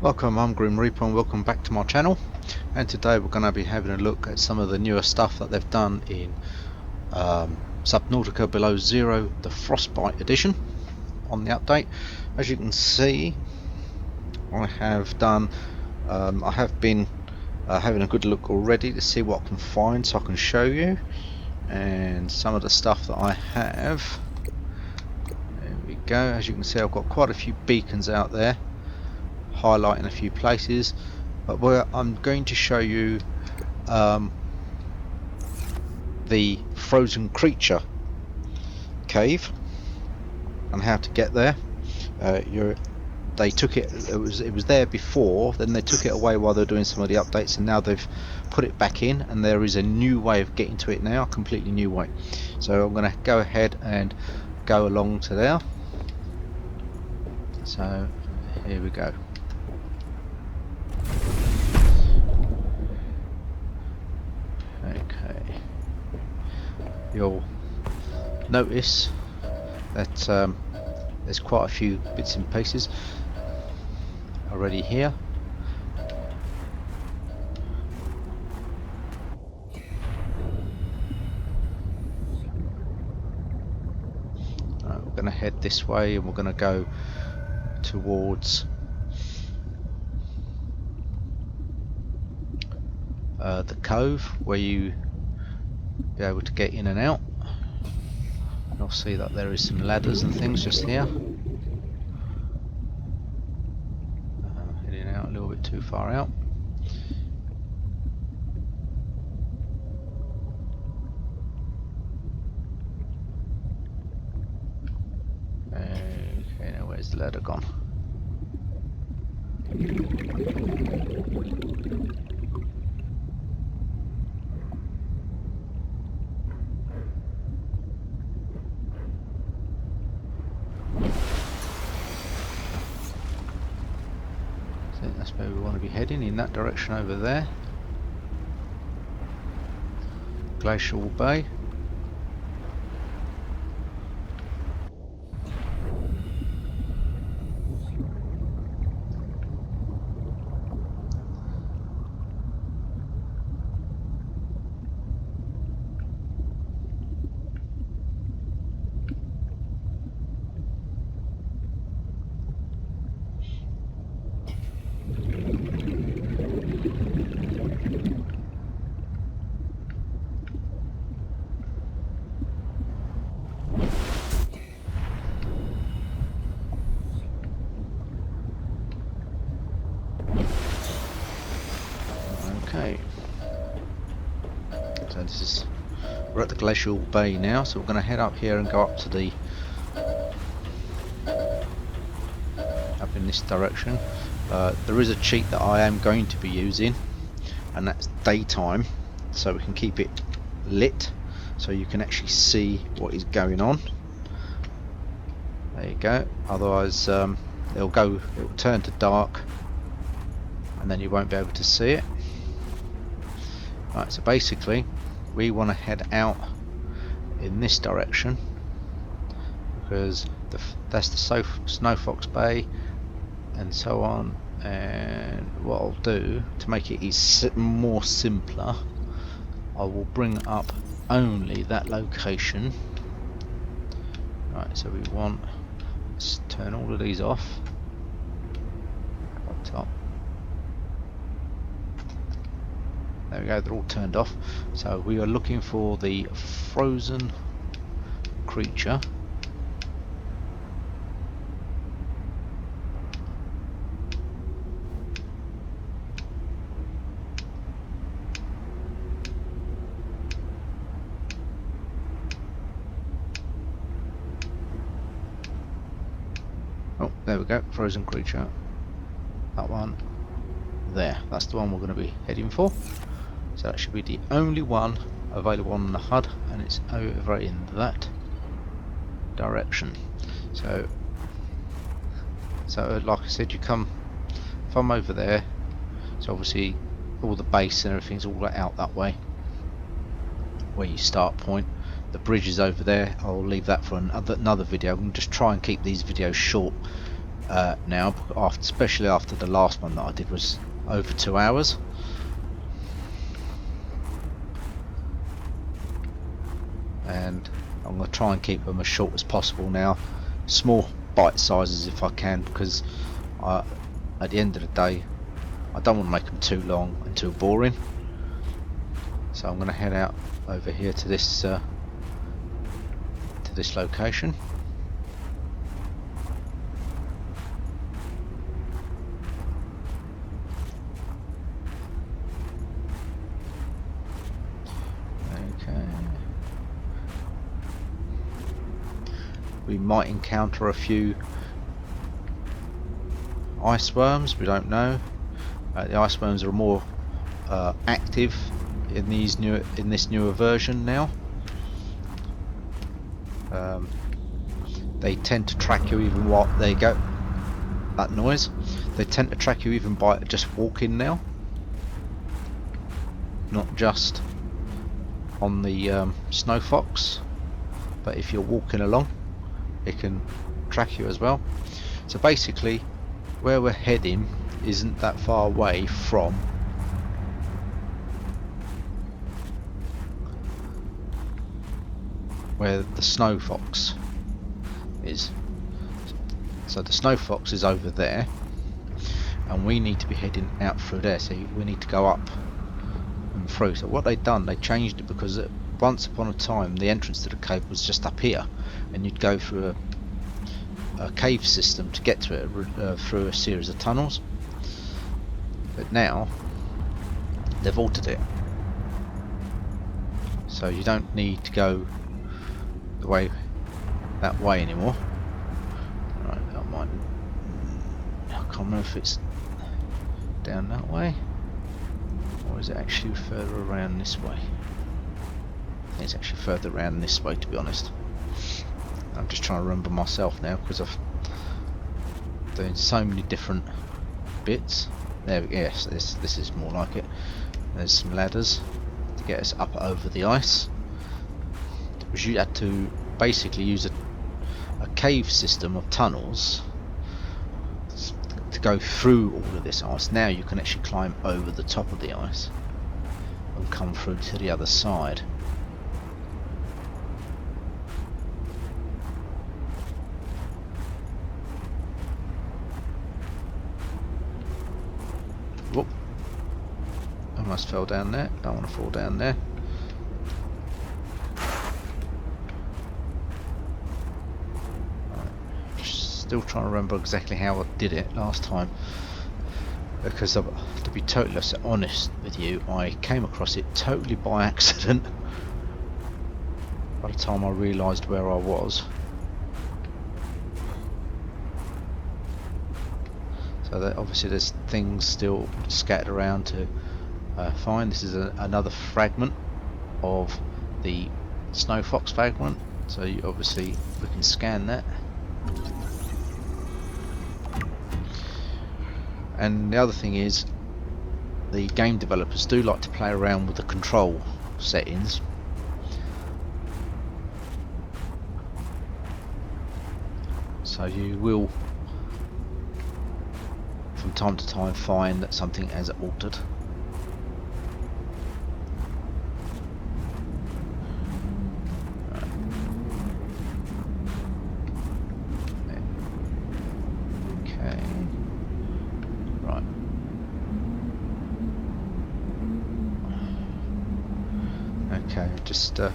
Welcome, I'm Grim Reaper and welcome back to my channel. And today we're going to be having a look at some of the newer stuff that they've done in Subnautica Below Zero, the Frostbite edition on the update. As you can see, I have done, I have been having a good look already to see what I can find so I can show you. And some of the stuff that I have, there we go. As you can see, I've got quite a few beacons out there highlighting a few places, but where I'm going to show you the frozen creature cave and how to get there. They took it was there before, then they took it away while they're doing some of the updates, and now they've put it back in, and there is a new way of getting to it now, a completely new way. So I'm going to go ahead and go along to there. So here we go. Okay, you'll notice that there's quite a few bits and pieces already here. We're going to head this way and we're going to go towards the cove where you be able to get in and out. You'll see that there is some ladders and things just here. Heading out a little bit too far out. Okay, now where's the ladder gone? I think that's where we want to be heading, in that direction over there. Glacial Bay. Okay, so this is, we're at the Glacial Bay now, so we're going to head up here and go up to the up in this direction. There is a cheat that I am going to be using, and that's daytime, so we can keep it lit so you can actually see what is going on. There you go. Otherwise it'll turn to dark and then you won't be able to see it. Right, so basically we want to head out in this direction because that's the Snow Fox Bay and so on. And what I'll do to make it more simpler, I will bring up only that location. Right, so we want, let's turn all of these off up top. There we go, they're all turned off. So we are looking for the frozen creature. Oh, there we go, frozen creature. That one there, that's the one we're going to be heading for. So that should be the only one available on the HUD, and it's over in that direction. So like I said, you come from over there, so obviously all the base and everything's all out that way where you start point. The bridge is over there. I'll leave that for another video. I'm just try and keep these videos short now, especially after the last one that I did was over 2 hours. And I'm going to try and keep them as short as possible now, small bite sizes if I can, because at the end of the day I don't want to make them too long and too boring. So I'm going to head out over here to this location. We might encounter a few ice worms, we don't know. The ice worms are more active in this newer version now. They tend to track you even while there you go. That noise. They tend to track you even by just walking now, not just on the snow fox, but if you're walking along, it can track you as well. So basically, where we're heading isn't that far away from where the snow fox is. So the snow fox is over there, and we need to be heading out through there. So we need to go up and through. So what they've done, they changed it because once upon a time the entrance to the cave was just up here, and you'd go through a cave system to get to it through a series of tunnels. But now they've altered it, so you don't need to go that way anymore. Right, I can't remember if it's down that way or is it actually further around this way. I think it's actually further around this way, to be honest. I'm just trying to remember myself now because I've doing so many different bits. There, yes, this is more like it. There's some ladders to get us up over the ice. You had to basically use a cave system of tunnels to go through all of this ice. Now you can actually climb over the top of the ice and come through to the other side. Whoop. Almost fell down there. Don't want to fall down there. Still trying to remember exactly how I did it last time, because to be totally honest with you, I came across it totally by accident by the time I realised where I was. So that obviously there's things still scattered around to find. This is another fragment of the snow fox fragment, so obviously we can scan that. And the other thing is, the game developers do like to play around with the control settings. So you will from time to time find that something has altered. There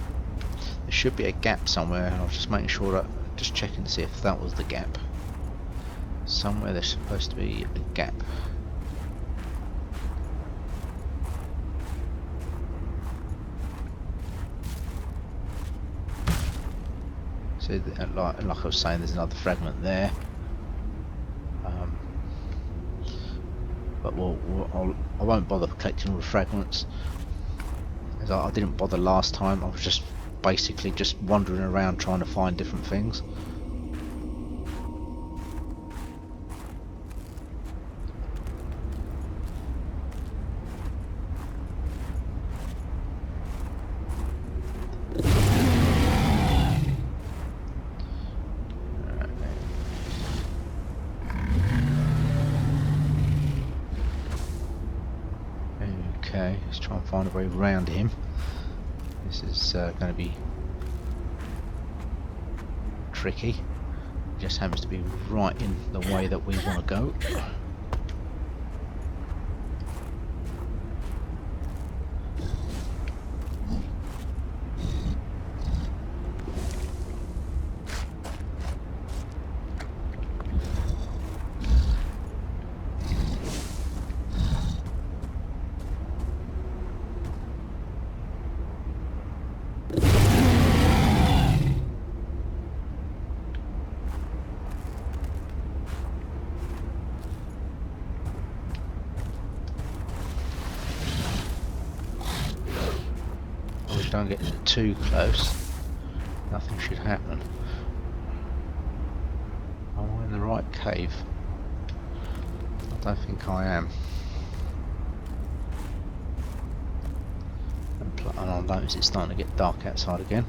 should be a gap somewhere, and I was just making sure that, just checking to see if that was the gap. Somewhere there's supposed to be a gap. So like I was saying, there's another fragment there. But I won't bother collecting all the fragments. I didn't bother last time. I was just basically just wandering around trying to find different things. Okay, let's try and find a way around him. This is going to be tricky. It just happens to be right in the way that we want to go. Don't get too close. Nothing should happen. Am I in the right cave? I don't think I am. And I'll notice it's starting to get dark outside again.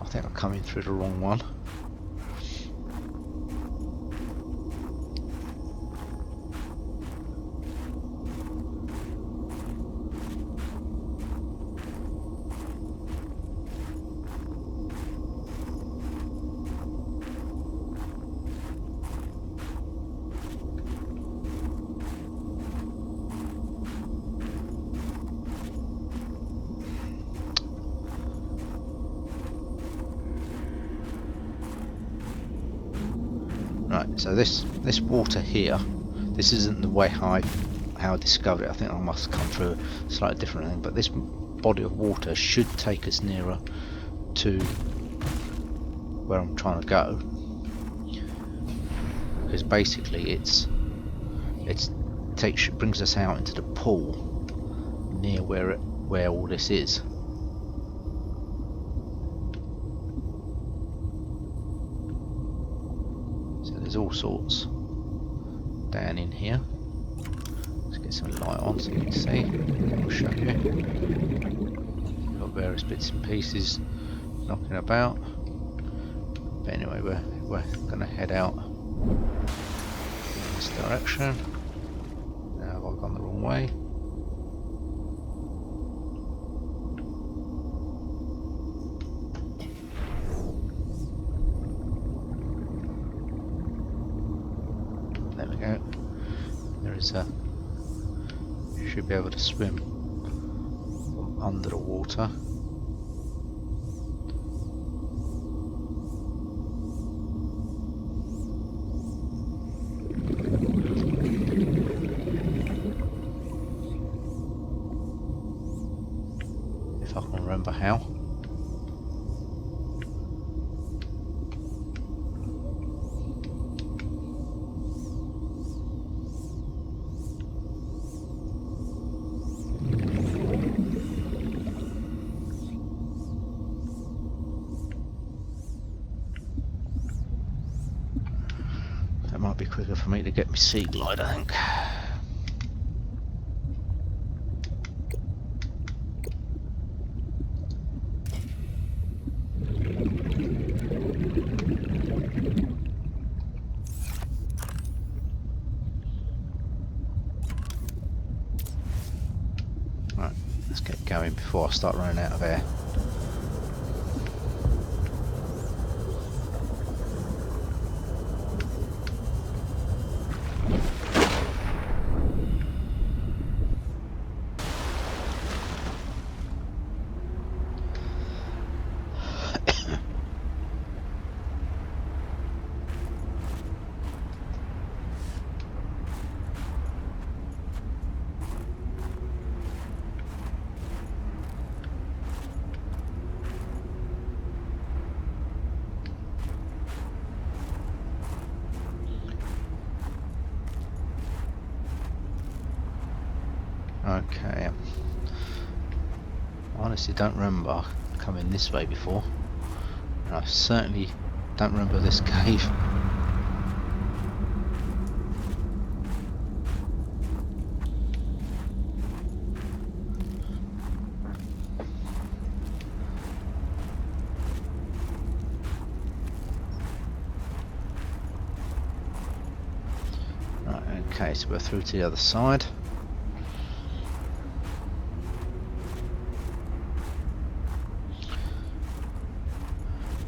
I think I'm coming through the wrong one. Right, so this water here, this isn't the way how I discovered it. I think I must come through a slightly different thing, but this body of water should take us nearer to where I'm trying to go, because basically it brings us out into the pool near where all this is. There's all sorts down in here. Let's get some light on so you can see. I'll show you. Got various bits and pieces knocking about. But anyway, we're going to head out in this direction. Now have I gone the wrong way? Should be able to swim under the water. If I can remember how. Might be quicker for me to get my sea glide, I think. Right, let's get going before I start running out of air. Okay, I honestly don't remember coming this way before, and I certainly don't remember this cave. Okay, so we're through to the other side.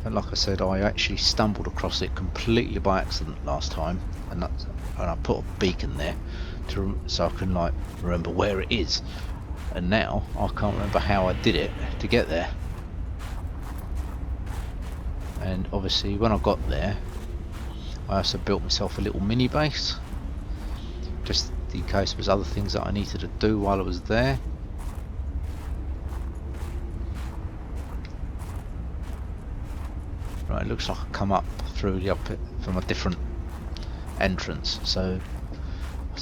And like I said, I actually stumbled across it completely by accident last time, and I put a beacon there so I can like remember where it is. And now I can't remember how I did it to get there. And obviously when I got there, I also built myself a little mini base, just in case there was other things that I needed to do while I was there. Right, it looks like I come up through from a different entrance, so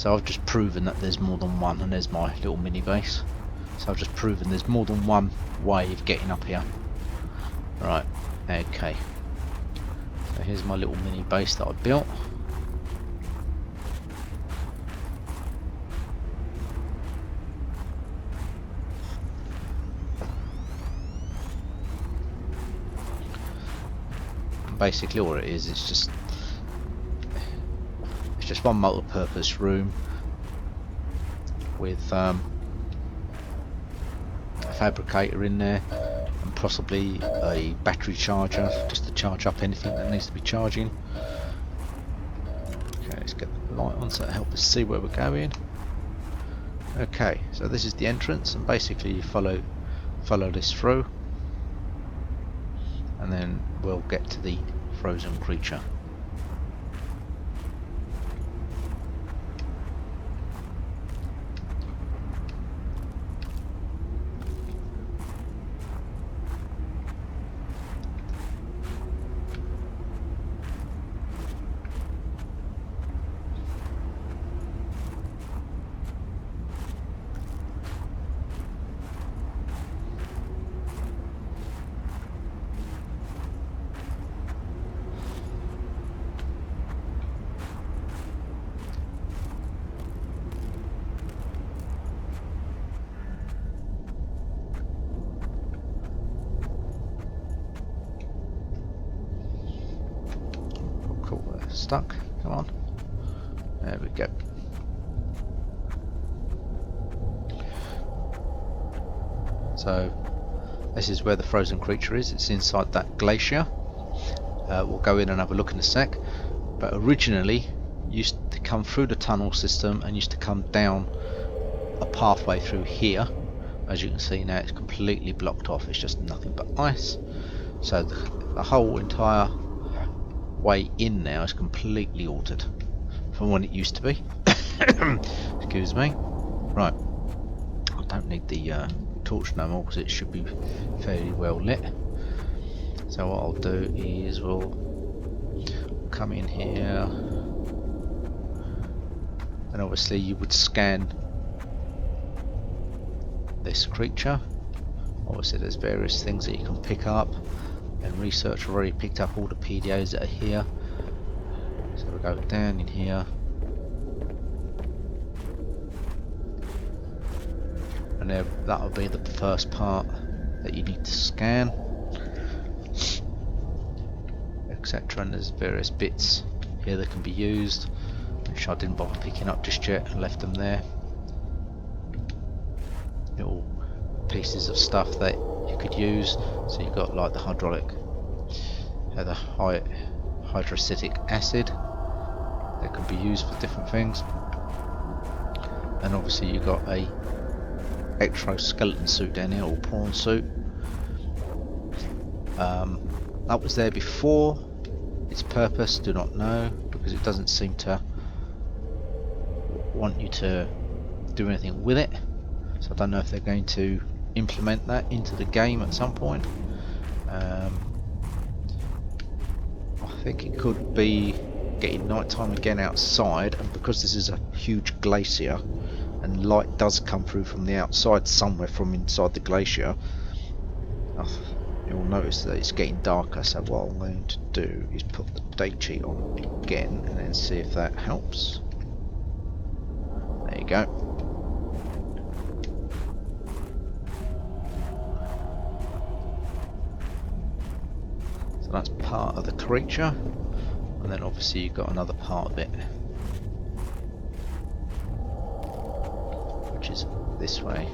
I've just proven that there's more than one, and there's my little mini base. So I've just proven there's more than one way of getting up here. Right, okay. So here's my little mini base that I built. And basically all it is, it's just one multi-purpose room with a fabricator in there, and possibly a battery charger just to charge up anything that needs to be charging. Okay, let's get the light on so it'll help us see where we're going. Okay, so this is the entrance, and basically you follow this through, and then we'll get to the frozen creature. Stuck, come on, there we go. So this is where the frozen creature is. It's inside that glacier. We'll go in and have a look in a sec, but originally used to come through the tunnel system and used to come down a pathway through here. As you can see now, it's completely blocked off, it's just nothing but ice. So the whole entire way in now is completely altered from what it used to be. Excuse me. Right, I don't need the torch no more because it should be fairly well lit. So what I'll do is we'll come in here, and obviously you would scan this creature. Obviously there's various things that you can pick up, and research already picked up all the PDAs that are here. So we'll go down in here, and there, that'll be the first part that you need to scan, etc. And there's various bits here that can be used, which I didn't bother picking up just yet and left them there. Little pieces of stuff that you could use. So you've got like the hydroacetic acid that can be used for different things, and obviously you've got a exoskeleton suit down here, or prawn suit. That was there before. Its purpose, do not know, because it doesn't seem to want you to do anything with it. So I don't know if they're going to implement that into the game at some point. I think it could be getting nighttime again outside, and because this is a huge glacier and light does come through from the outside somewhere from inside the glacier, you'll notice that it's getting darker. So what I'm going to do is put the date sheet on again and then see if that helps. There you go. So that's part of the creature, and then obviously you've got another part of it. which is this way.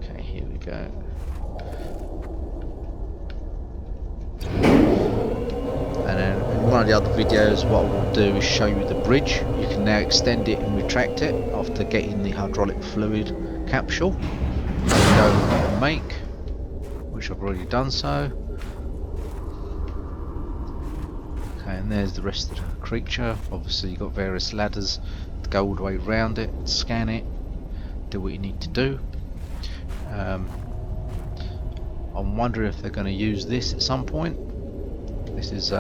Okay, here we go. And then in one of the other videos, what I will do is show you the bridge. You can now extend it and retract it after getting the hydraulic fluid capsule. Go and make, which I've already done so. Okay, and there's the rest of the creature. Obviously you've got various ladders to go all the way around it, scan it, do what you need to do. I'm wondering if they're going to use this at some point. This is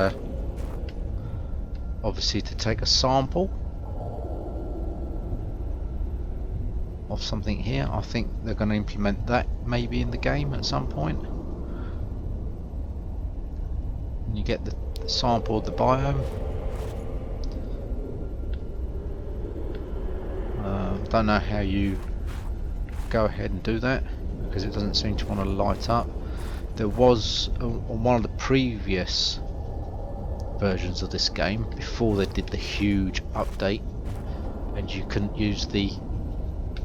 obviously to take a sample of something here. I think they're going to implement that maybe in the game at some point. And you get the sample of the biome. Don't know how you go ahead and do that because it doesn't seem to want to light up. There was on one of the previous versions of this game, before they did the huge update and you couldn't use the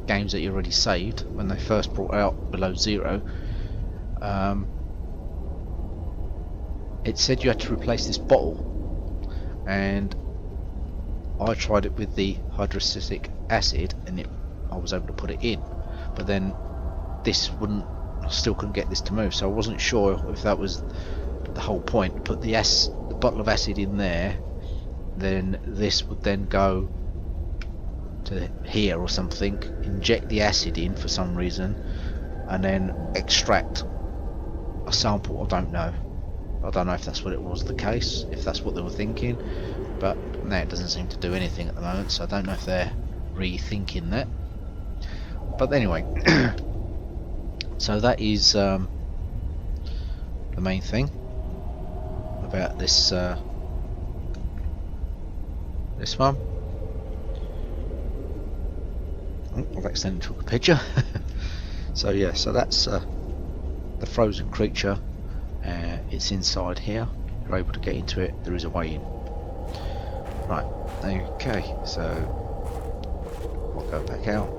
games that you already saved when they first brought out below zero, it said you had to replace this bottle, and I tried it with the hydrocytic acid and I was able to put it in, but then this wouldn't, I still couldn't get this to move, so I wasn't sure if that was the whole point. Put the bottle of acid in there, then this would then go to here or something, inject the acid in for some reason, and then extract a sample. I don't know if that's what it was the case, if that's what they were thinking, but now it doesn't seem to do anything at the moment, so I don't know if they're rethinking that. But anyway, so that is the main thing about this this one. Oh, I've accidentally took a picture. So yeah, so that's the frozen creature. It's inside here. You're able to get into it. There is a way in. Right. Okay. So we'll go back out.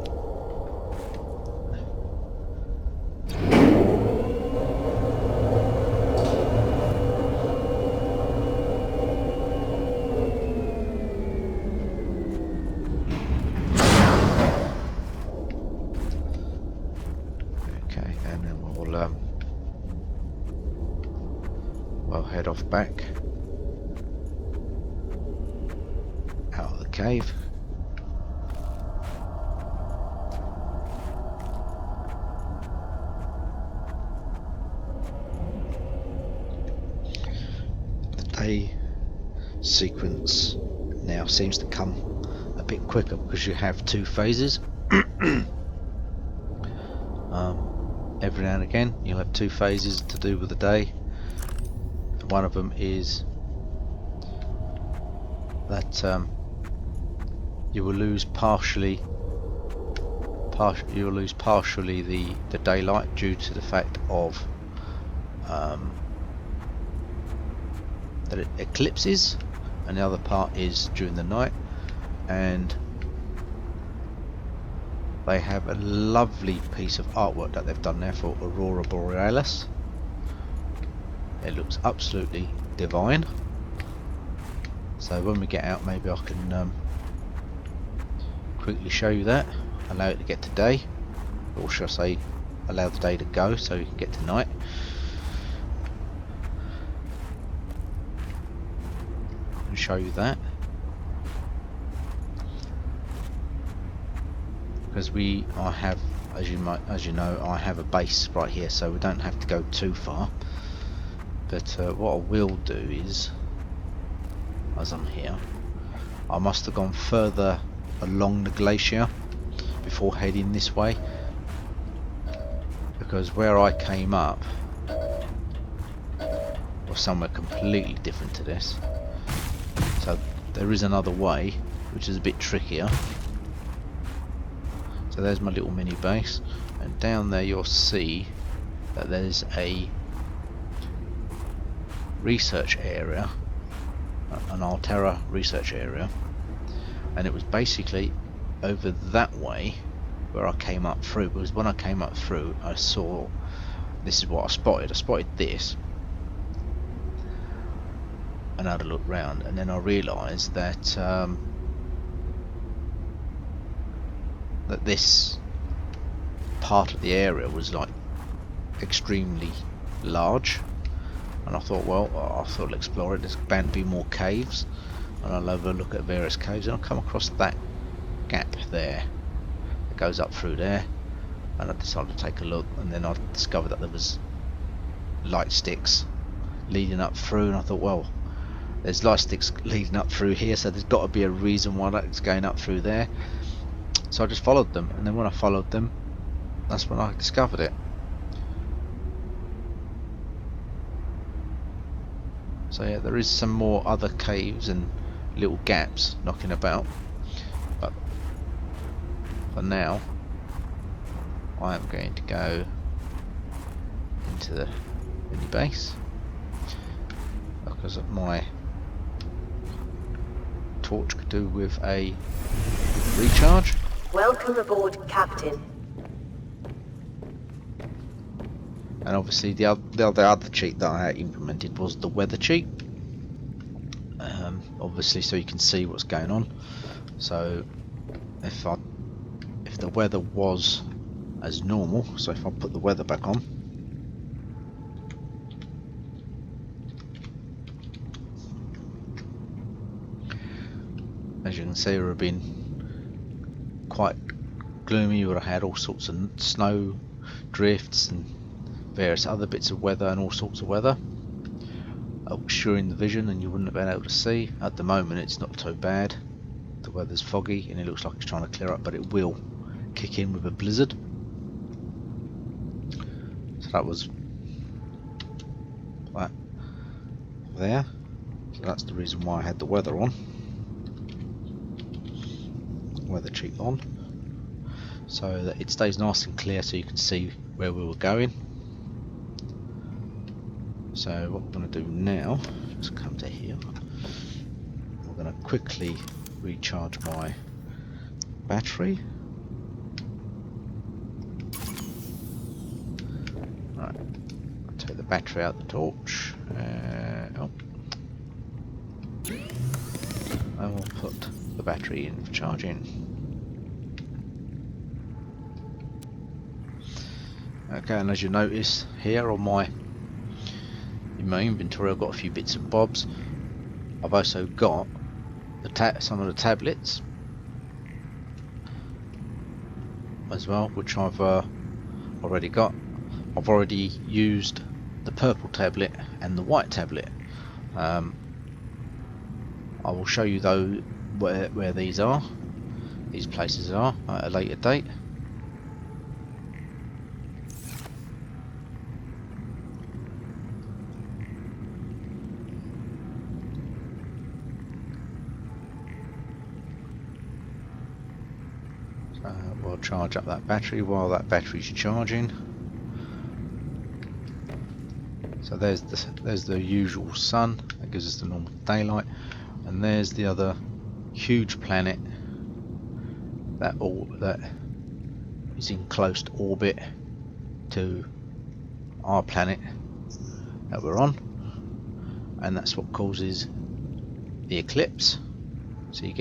We'll head off back out of the cave. The day sequence now seems to come a bit quicker because you have two phases. Every now and again you'll have two phases to do with the day. One of them is that you will lose partially the daylight due to the fact of that it eclipses, and the other part is during the night. And they have a lovely piece of artwork that they've done there for Aurora Borealis. It looks absolutely divine. So when we get out, maybe I can quickly show you that. Allow it to get to day, or should I say allow the day to go so you can get to night. And show you that. Because I have, as you know, I have a base right here, so we don't have to go too far. But what I will do is, as I'm here, I must have gone further along the glacier before heading this way, because where I came up was somewhere completely different to this. So there is another way, which is a bit trickier. So there's my little mini base, and down there you'll see that there's a research area an Altera research area, and it was basically over that way where I came up through. Because when I came up through, I saw, this is what I spotted. I spotted this, and I had a look round, and then I realised that that this part of the area was like extremely large, and I thought, well, I thought I'll explore it. There's bound to be more caves, and I'll have a look at various caves, and I'll come across that gap there. It goes up through there, and I decided to take a look, and then I discovered that there was light sticks leading up through, and I thought, well, there's light sticks leading up through here, so there's got to be a reason why that's going up through there. So I just followed them, and then when I followed them, that's when I discovered it. So yeah, there is some more other caves and little gaps knocking about, but for now I am going to go into the mini base because of my torch could do with a recharge. Welcome aboard, Captain. And obviously the other cheat that I implemented was the weather cheat. Obviously, so you can see what's going on. So if the weather was as normal, so if I put the weather back on, as you can see, it would have been quite gloomy. You would have had all sorts of snow drifts and various other bits of weather and all sorts of weather obscuring the vision, and you wouldn't have been able to see. At the moment it's not too bad. The weather's foggy and it looks like it's trying to clear up, but it will kick in with a blizzard. So that was that there. So that's the reason why I had the weather on. Weather cheat on, so that it stays nice and clear so you can see where we were going. So what we're going to do now, just come to here, we're going to quickly recharge my battery. Right, I'll take the battery out the torch, and we'll put the battery in for charging. Okay, and as you notice here on in my inventory, I've got a few bits and bobs. I've also got some of the tablets as well, which I've already got. I've already used the purple tablet and the white tablet. I will show you though where these places are at a later date. We'll charge up that battery while that battery's charging. So there's the usual sun that gives us the normal daylight, and there's the other huge planet that is in close orbit to our planet that we're on, and that's what causes the eclipse. So you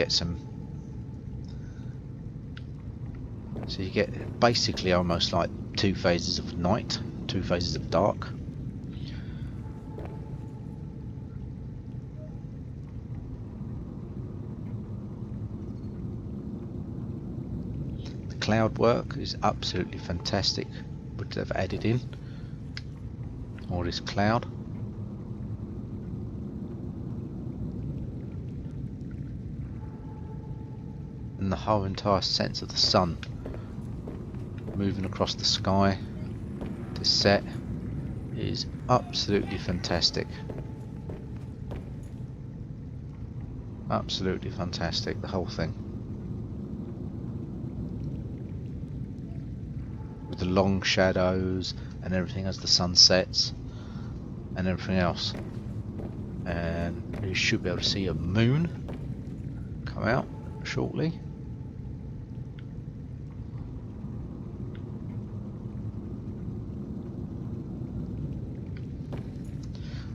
get basically almost like 2 phases of night, 2 phases of dark. The cloud work is absolutely fantastic, which they've added in all this cloud. And the whole entire sense of the sun moving across the sky to set is absolutely fantastic. Absolutely fantastic, the whole thing. With the long shadows and everything as the sun sets and everything else. and you should be able to see a moon come out shortly.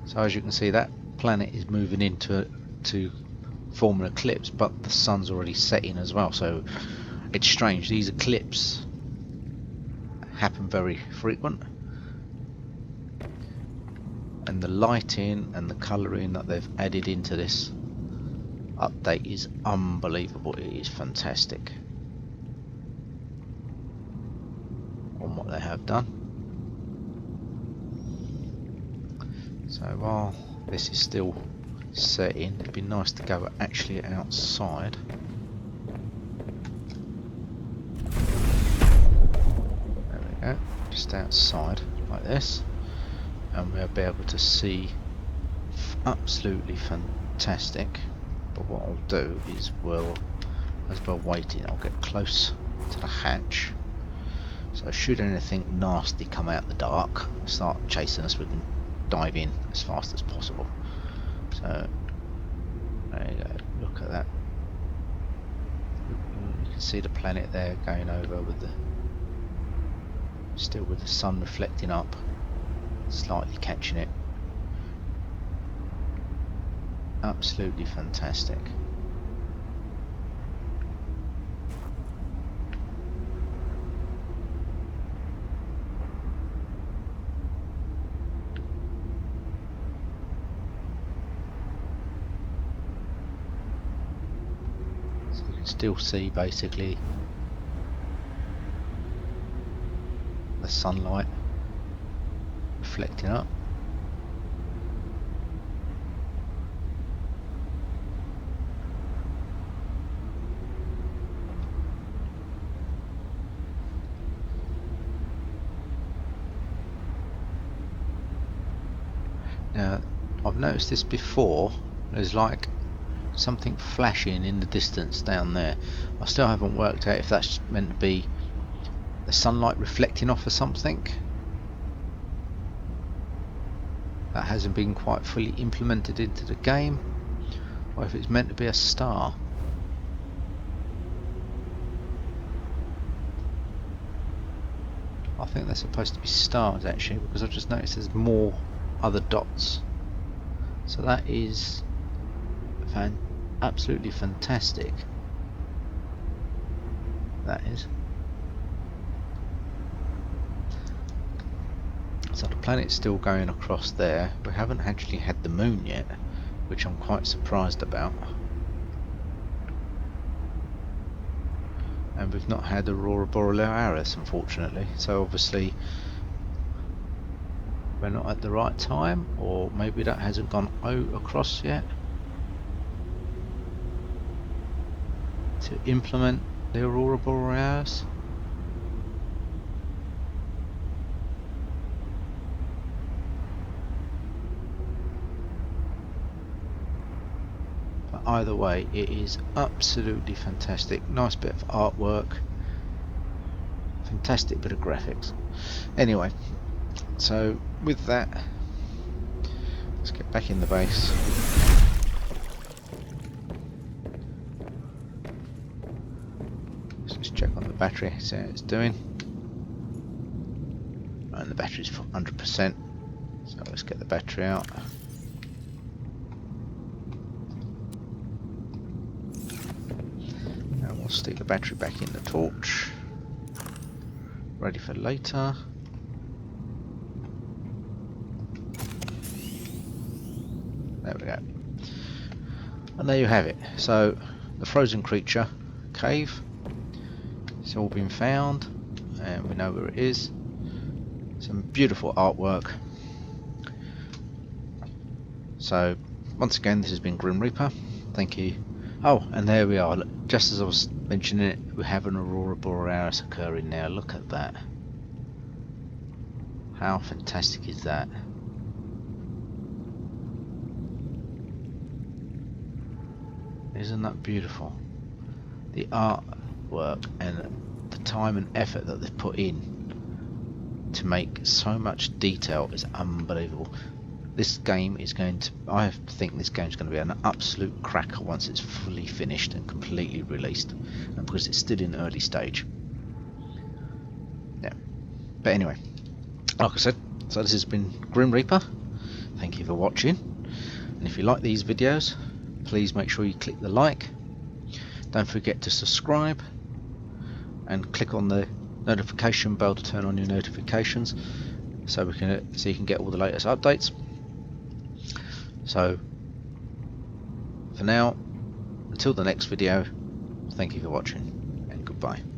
So as you can see, that planet is moving into to form an eclipse, but the sun's already setting as well, so it's strange. These eclipses happen very frequent, and the lighting and the colouring that they've added into this update is unbelievable. It is fantastic on what they have done. So while this is still setting, it'd be nice to go actually outside. There we go, just outside like this, and we'll be able to see absolutely fantastic. But what I'll do is, well, as we're waiting, I'll get close to the hatch, so should anything nasty come out the dark, start chasing us, we can dive in as fast as possible. So there you go, look at that. You can see the planet there going over with the, still with the sun reflecting up, slightly catching it. Absolutely fantastic. So you can still see basically the sunlight reflecting up. Now, I've noticed this before, there's like something flashing in the distance down there. I still haven't worked out if that's meant to be the sunlight reflecting off of something. That hasn't been quite fully implemented into the game, or if it's meant to be a star. I think they're supposed to be stars actually, because I've just noticed there's more other dots. So that is absolutely fantastic. That is. So the planet's still going across there. We haven't actually had the moon yet, which I'm quite surprised about. And we've not had Aurora Borealis, unfortunately. So obviously we're not at the right time, or maybe that hasn't gone across yet to implement the Aurora Borealis. But either way, it is absolutely fantastic. Nice bit of artwork, fantastic bit of graphics. Anyway, so with that, let's get back in the base. Let's just check on the battery, see how it's doing. And the battery's 100%, so let's get the battery out. And we'll stick the battery back in the torch, ready for later. There we go. And there you have it. So the frozen creature cave, it's all been found and we know where it is. Some beautiful artwork. So once again, this has been Grim Reaper. Thank you. Oh, and there we are. Just as I was mentioning it, we have an Aurora Borealis occurring now. Look at that. How fantastic is that? Isn't that beautiful? The artwork and the time and effort that they've put in to make so much detail is unbelievable. this game is going to, I think this game's going to be an absolute cracker once it's fully finished and completely released, and because it's still in early stage. Yeah, but anyway, like I said, so this has been Grim Reaper. Thank you for watching, and if you like these videos, please make sure you click the like. Don't forget to subscribe and click on the notification bell to turn on your notifications, so you can get all the latest updates. So for now, until the next video, thank you for watching and goodbye.